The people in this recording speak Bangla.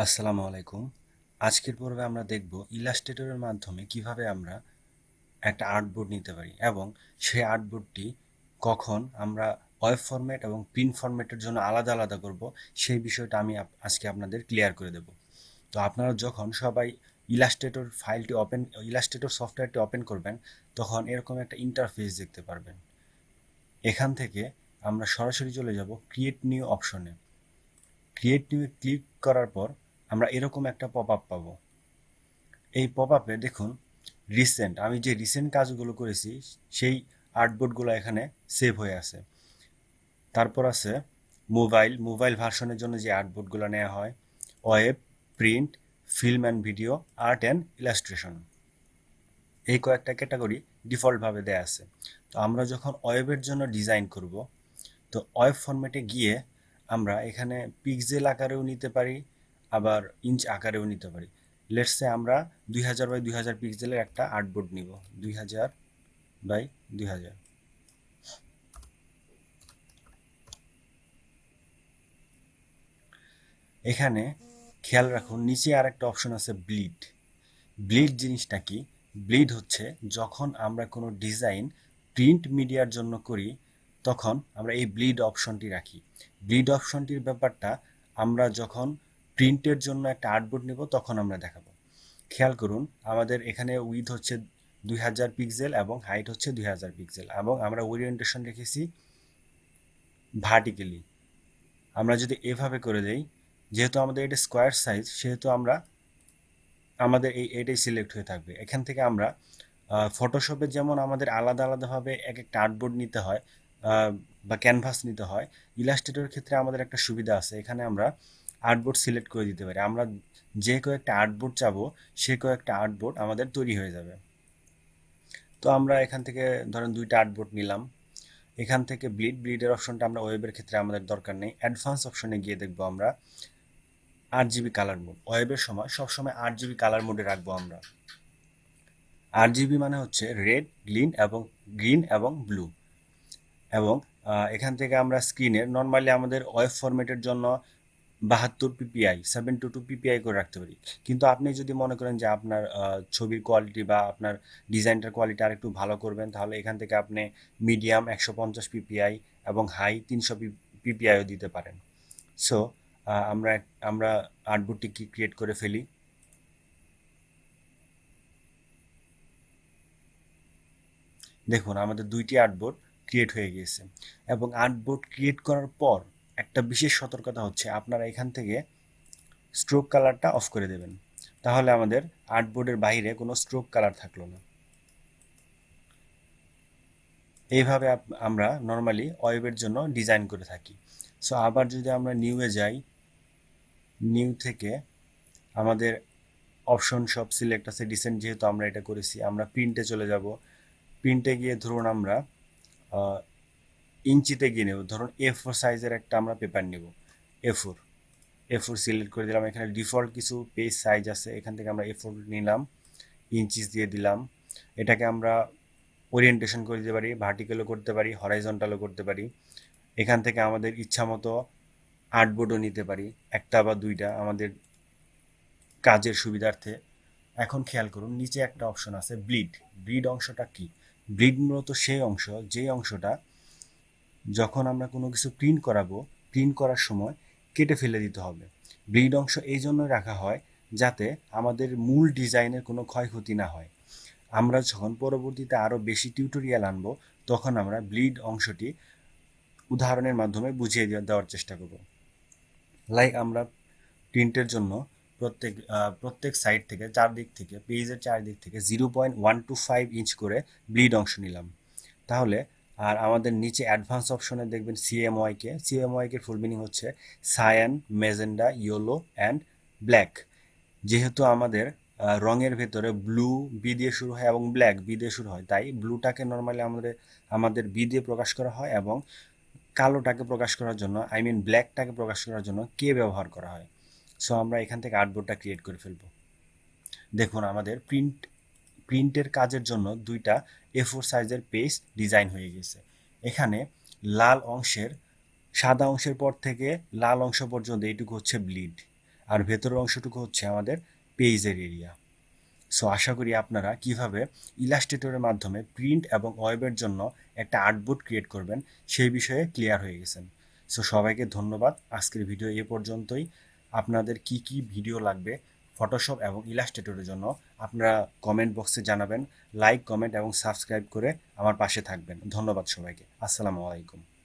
আসসালামু আলাইকুম। আজকের পর্বে আমরা দেখব ইলাস্ট্রেটরের মাধ্যমে কিভাবে আমরা একটা আর্টবোর্ড নিতে পারি এবং সেই আর্টবোর্ডটি কখন আমরা ওয়েব ফরম্যাট এবং প্রিন্ট ফরম্যাটের জন্য আলাদা আলাদা করব সেই বিষয়টা আমি আজকে আপনাদের ক্লিয়ার করে দেব। তো আপনারা যখন সবাই ইলাস্ট্রেটর সফটওয়্যারটি ওপেন করবেন তখন এরকম একটা ইন্টারফেস দেখতে পারবেন। এখান থেকে আমরা সরাসরি চলে যাব ক্রিয়েট নিউ অপশনে। ক্রিয়েট নিউয়ে ক্লিক করার পর আমরা এরকম একটা পপ আপ পাবো। এই পপ আপে দেখুন আমি যে রিসেন্ট কাজগুলো করেছি সেই আর্টবোর্ডগুলো এখানে সেভ হয়ে আছে। তারপর আছে মোবাইল ভার্সনের জন্য যে আর্টবোর্ডগুলো নেওয়া হয়, web, print, film and video, art and illustration, এই কয়েকটা ক্যাটাগরি ডিফল্টভাবে দেয়া আছে। তো আমরা যখন ওয়েবের জন্য ডিজাইন করব, তো ওয়েব ফরম্যাটে গিয়ে আমরা এখানে পিক্সেল আকারেও নিতে পারি, আবার ইঞ্চ আকারেও নিতে পারি। লেটস সে আমরা 2000 বাই 2000 পিক্সেলের একটা আর্টবোর্ড নিব। 2000 বাই 2000। এখানে খেয়াল রাখুন নিচে আর একটা অপশন আছে ব্লিড। ব্লিড জিনিসটা কি? ব্লিড হচ্ছে যখন আমরা কোনো ডিজাইন প্রিন্ট মিডিয়ার জন্য করি তখন আমরা এই ব্লিড অপশনটি রাখি। ব্লিড অপশনটির ব্যাপারটা আমরা যখন প্রিন্টের জন্য একটা আর্টবোর্ড নেব তখন আমরা দেখাবো। খেয়াল করুন আমাদের এখানে উইথ হচ্ছে 2000 পিক্সেল এবং হাইট হচ্ছে 2000 পিক্সেল এবং আমরা ওরিয়েন্টেশন রেখেছি ভার্টিক্যালি। আমরা যদি এভাবে করে দেই, যেহেতু আমাদের এটা স্কোয়ার সাইজ সেহেতু আমাদের এটাই সিলেক্ট হয়ে থাকবে। এখান থেকে আমরা ফটোশপে যেমন আমাদের আলাদা আলাদাভাবে এক একটা আর্টবোর্ড নিতে হয় বা ক্যানভাস নিতে হয়, ইলাস্ট্রেটরের ক্ষেত্রে আমাদের একটা সুবিধা আছে, এখানে আমরা আর্টবোর্ড সিলেক্ট করে দিতে পারি। আমরা যে কয়েকটা আর্টবোর্ড চাবো সে কয়েকটা আর্টবোর্ড আমাদের তৈরি হয়ে যাবে। তো আমরা এখান থেকে ধরেন 2টা আর্টবোর্ড নিলাম। এখান থেকে ব্লিডের অপশনটা আমরা ওয়েবের ক্ষেত্রে আমাদের দরকার নেই। অ্যাডভান্স অপশনে গিয়ে দেখবো আমরা RGB কালার মোড। ওয়েবের সময় সবসময় RGB কালার মোডে রাখবো আমরা। RGB মানে হচ্ছে রেড, গ্রিন এবং ব্লু। এবং এখান থেকে আমরা স্ক্রিনের নর্মালি আমাদের ওয়েব ফরম্যাটের জন্য 72 পিপিআই 722 পিপিআই করে রাখতে পারি। কিন্তু আপনি যদি মনে করেন যে আপনার ছবির কোয়ালিটি বা আপনার ডিজাইনটার কোয়ালিটি আর একটু ভালো করবেন, তাহলে এখান থেকে আপনি মিডিয়াম 150 পিপিআই এবং হাই 300 পিপিআইও দিতে পারেন। সো আমরা আমরা আর্টবোর্ডটি ক্রিয়েট করে ফেলি। দেখুন আমাদের 2টি আর্টবোর্ড ক্রিয়েট হয়ে গিয়েছে। এবং আর্টবোর্ড ক্রিয়েট করার পর একটা বিশেষ সতর্কতা হচ্ছে আপনারা এখান থেকে স্ট্রোক কালারটা অফ করে দেবেন, তাহলে আমাদের আর্টবোর্ডের বাইরে কোনো স্ট্রোক কালার থাকলো না। এইভাবে আমরা নর্মালি ওয়েবের জন্য ডিজাইন করে থাকি। সো আবার যদি আমরা নিউয়ে যাই, নিউ থেকে আমাদের অপশন সব সিলেক্ট আছে ডিসেন্ট, যেহেতু আমরা এটা করেছি। আমরা প্রিন্টে চলে যাব। প্রিন্টে গিয়ে ধরুন আমরা ইঞ্চিতে গিয়ে নেব। ধরুন A4 সাইজের একটা আমরা পেপার নেব। A4 সিলেক্ট করে দিলাম। এখানে ডিফল্ট কিছু পেজ সাইজ আছে, এখান থেকে আমরা A4 নিলাম, ইঞ্চিস দিয়ে দিলাম। এটাকে আমরা ওরিয়েন্টেশন করে দিতে পারি, ভার্টিক্যালও করতে পারি, হরাইজন্টালও করতে পারি। এখান থেকে আমাদের ইচ্ছা মতো আর্টবোর্ডও নিতে পারি, একটা বা 2টা আমাদের কাজের সুবিধার্থে। এখন খেয়াল করুন নিচে একটা অপশন আছে ব্লিড অংশটা কি? ব্লিড মূলত সেই অংশ যেই অংশটা যখন আমরা কোনো কিছু প্রিন্ট করার সময় কেটে ফেলে দিতে হবে। ব্লিড অংশ এই জন্য রাখা হয় যাতে আমাদের মূল ডিজাইনের কোনো ক্ষয়ক্ষতি না হয়। আমরা যখন পরবর্তীতে আরও বেশি টিউটোরিয়াল আনবো তখন আমরা ব্লিড অংশটি উদাহরণের মাধ্যমে বুঝিয়ে দেওয়ার চেষ্টা করব। লাইক আমরা প্রিন্টের জন্য প্রত্যেক সাইড থেকে পেজের চারদিক থেকে 0.125 ইঞ্চ করে ব্লিড অংশ নিলাম। তাহলে আর আমাদের নিচে অ্যাডভান্স অপশনে দেখবেন সিএমওয়াইকে ফুল মিনিং হচ্ছে cyan, magenta, yellow and black. যেহেতু আমাদের রঙের ভেতরে ব্লু বি দিয়ে শুরু হয় এবং ব্ল্যাক বি দিয়ে শুরু হয়, তাই ব্লুটাকে নর্মালি আমাদের বি দিয়ে প্রকাশ করা হয় এবং কালোটাকে প্রকাশ করার জন্য ব্ল্যাকটাকে প্রকাশ করার জন্য কে ব্যবহার করা হয়। সো আমরা এখান থেকে আর্টবোর্ডটা ক্রিয়েট করে ফেলব। দেখুন আমাদের প্রিন্টের কাজের জন্য 2টা A4 সাইজের পেজ ডিজাইন হয়ে গেছে। এখানে সাদা অংশের পর থেকে লাল অংশ পর্যন্ত এইটুকু হচ্ছে ব্লিড। আর ভেতরের অংশটুকু হচ্ছে আমাদের পেজের এরিয়া। সো আশা করি আপনারা কিভাবে ইলাস্ট্রেটরের মাধ্যমে প্রিন্ট এবং ওয়েবের জন্য একটা আর্টবোর্ড ক্রিয়েট করবেন সেই বিষয়ে ক্লিয়ার হয়ে গেছেন। সো সবাইকে ধন্যবাদ। আজকের ভিডিও এ পর্যন্তই। আপনাদের কি কি ভিডিও লাগবে ফটোশপ এবং ইলাস্ট্রেটরের জন্য আপনারা কমেন্ট বক্সে জানাবেন। লাইক, কমেন্ট এবং সাবস্ক্রাইব করে আমার পাশে থাকবেন। ধন্যবাদ সবাইকে। আসসালামু আলাইকুম।